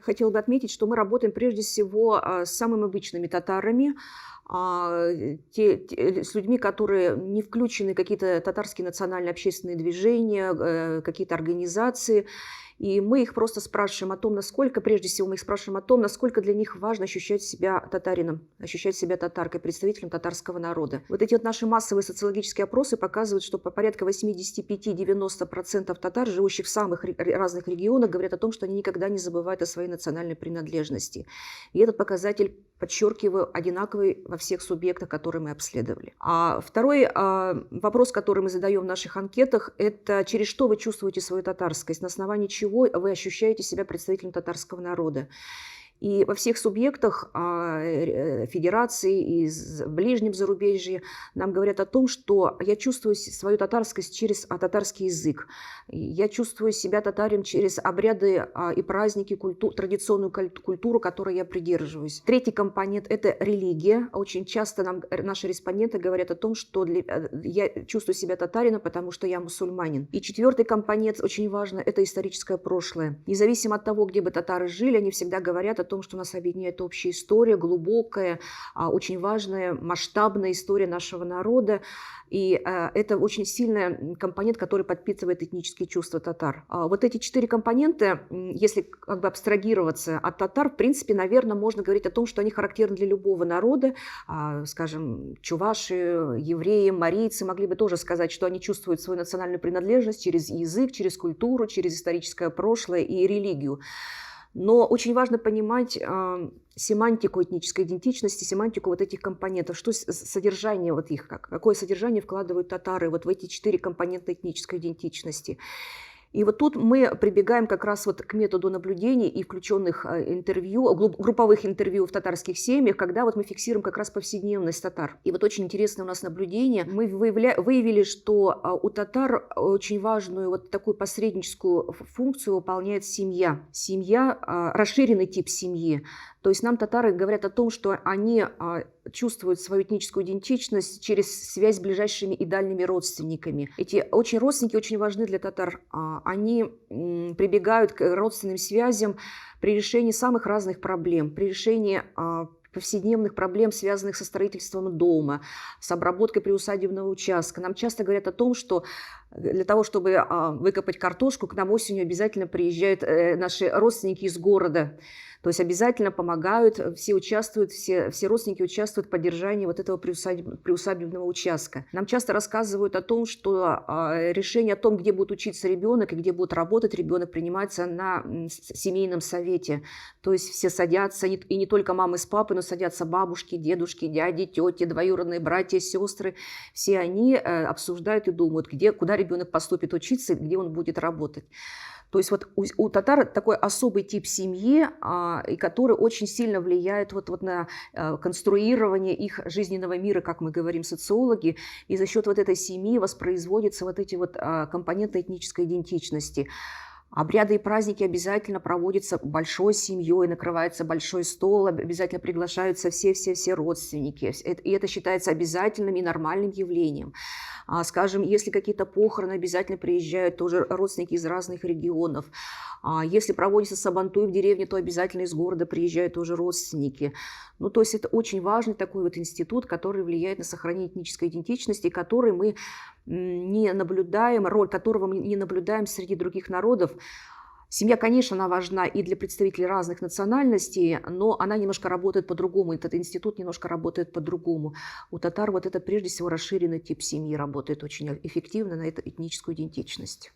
Я хотела бы отметить, что мы работаем прежде всего с самыми обычными татарами, с людьми, которые не включены в какие-то татарские национальные общественные движения, какие-то организации. И мы их просто спрашиваем о том, насколько, прежде всего, мы их спрашиваем о том, насколько для них важно ощущать себя татарином, ощущать себя татаркой, представителем татарского народа. Вот эти вот наши массовые социологические опросы показывают, что по порядка 85-90% татар, живущих в самых разных регионах, говорят о том, что они никогда не забывают о своей национальной принадлежности. И этот показатель, подчеркиваю, одинаковый во всех субъектах, которые мы обследовали. А второй вопрос, который мы задаем в наших анкетах, это через что вы чувствуете свою татарскость, на основании чего вы ощущаете себя представителем татарского народа. И во всех субъектах федерации и в ближнем зарубежье нам говорят о том, что я чувствую свою татарскость через татарский язык. Я чувствую себя татарем через обряды и праздники, традиционную культуру, которой я придерживаюсь. Третий компонент – это религия. Очень часто наши респонденты говорят о том, что я чувствую себя татарином, потому что я мусульманин. И четвертый компонент, очень важно, это историческое прошлое. Независимо от того, где бы татары жили, они всегда говорят о том, что нас объединяет общая история, глубокая, очень важная, масштабная история нашего народа. И это очень сильный компонент, который подпитывает этнические чувства татар. Вот эти 4 компонента, если как бы абстрагироваться от татар, в принципе, наверное, можно говорить о том, что они характерны для любого народа. Скажем, чуваши, евреи, марийцы могли бы тоже сказать, что они чувствуют свою национальную принадлежность через язык, через культуру, через историческое прошлое и религию. Но очень важно понимать семантику этнической идентичности, семантику вот этих компонентов, что содержание вот их, какое содержание вкладывают татары вот в эти 4 компонента этнической идентичности. И вот тут мы прибегаем как раз вот к методу наблюдений и включенных интервью, групповых интервью в татарских семьях, когда вот мы фиксируем как раз повседневность татар. И вот очень интересное у нас наблюдение. Мы выявили, что у татар очень важную вот такую посредническую функцию выполняет семья. Семья, расширенный тип семьи. То есть нам татары говорят о том, что они чувствуют свою этническую идентичность через связь с ближайшими и дальними родственниками. Эти родственники очень важны для татар. Они прибегают к родственным связям при решении самых разных проблем, при решении повседневных проблем, связанных со строительством дома, с обработкой приусадебного участка. Нам часто говорят о том, что для того, чтобы выкопать картошку, к нам осенью обязательно приезжают наши родственники из города. То есть обязательно помогают, все участвуют, все родственники участвуют в поддержании вот этого приусадебного участка. Нам часто рассказывают о том, что решение о том, где будет учиться ребенок и где будет работать ребенок, принимается на семейном совете. То есть все садятся, и не только мамы с папой, но садятся бабушки, дедушки, дяди, тети, двоюродные братья, сестры. Все они обсуждают и думают, куда ребенок поступит учиться и где он будет работать. То есть вот у татар такой особый тип семьи, и который очень сильно влияет вот на конструирование их жизненного мира, как мы говорим, социологи. И за счет вот этой семьи воспроизводятся вот эти вот компоненты этнической идентичности. Обряды и праздники обязательно проводятся большой семьей, накрывается большой стол, обязательно приглашаются все родственники. И это считается обязательным и нормальным явлением. Скажем, если какие-то похороны, обязательно приезжают тоже родственники из разных регионов. Если проводится сабантуй в деревне, то обязательно из города приезжают тоже родственники. Ну, то есть это очень важный такой вот институт, который влияет на сохранение этнической идентичности, который мы не наблюдаем, роль которого мы не наблюдаем среди других народов. Семья, конечно, она важна и для представителей разных национальностей, но она немножко работает по-другому, этот институт немножко работает по-другому. У татар вот это прежде всего расширенный тип семьи работает очень эффективно на эту этническую идентичность.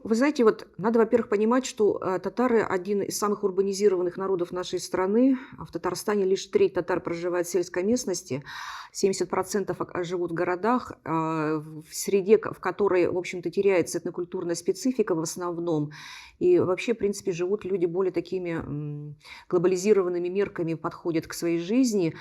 Вы знаете, вот надо, во-первых, понимать, что татары – один из самых урбанизированных народов нашей страны. В Татарстане лишь треть татар проживает в сельской местности, 70% живут в городах, в среде, в которой, в общем-то, теряется этнокультурная специфика в основном. И вообще, в принципе, живут люди более такими глобализированными мерками, подходят к своей жизни.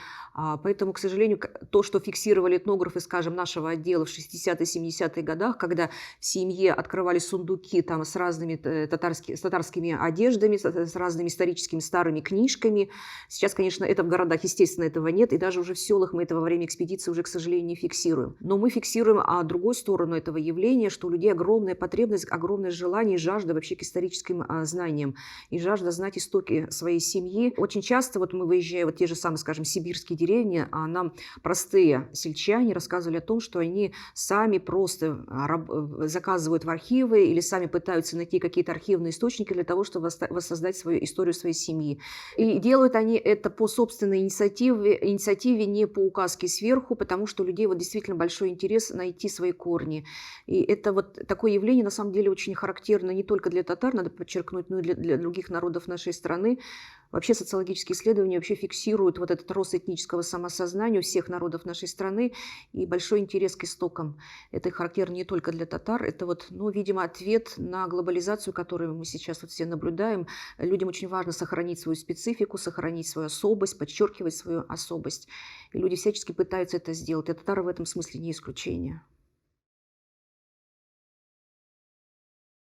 Поэтому, к сожалению, то, что фиксировали этнографы, скажем, нашего отдела в 60-70-е годах, когда в семье открывали сундуки, сундуки там с разными с татарскими одеждами, с разными историческими старыми книжками. Сейчас, конечно, это в городах, естественно, этого нет, и даже уже в селах мы это во время экспедиции уже, к сожалению, не фиксируем. Но мы фиксируем другую сторону этого явления, что у людей огромная потребность, огромное желание и жажда вообще к историческим знаниям, и жажда знать истоки своей семьи. Очень часто вот мы выезжаем, вот те же самые, скажем, сибирские деревни, нам простые сельчане рассказывали о том, что они сами просто заказывают в архивы или сами пытаются найти какие-то архивные источники для того, чтобы воссоздать свою историю своей семьи. И делают они это по собственной инициативе, не по указке сверху, потому что у людей вот действительно большой интерес найти свои корни. И это вот такое явление на самом деле очень характерно не только для татар, надо подчеркнуть, но и для других народов нашей страны. Вообще социологические исследования вообще фиксируют вот этот рост этнического самосознания у всех народов нашей страны и большой интерес к истокам. Это характерно не только для татар, это вот, ну, видимо, ответ на глобализацию, которую мы сейчас вот все наблюдаем. Людям очень важно сохранить свою специфику, сохранить свою особость, подчеркивать свою особость. И люди всячески пытаются это сделать. И татары в этом смысле не исключение.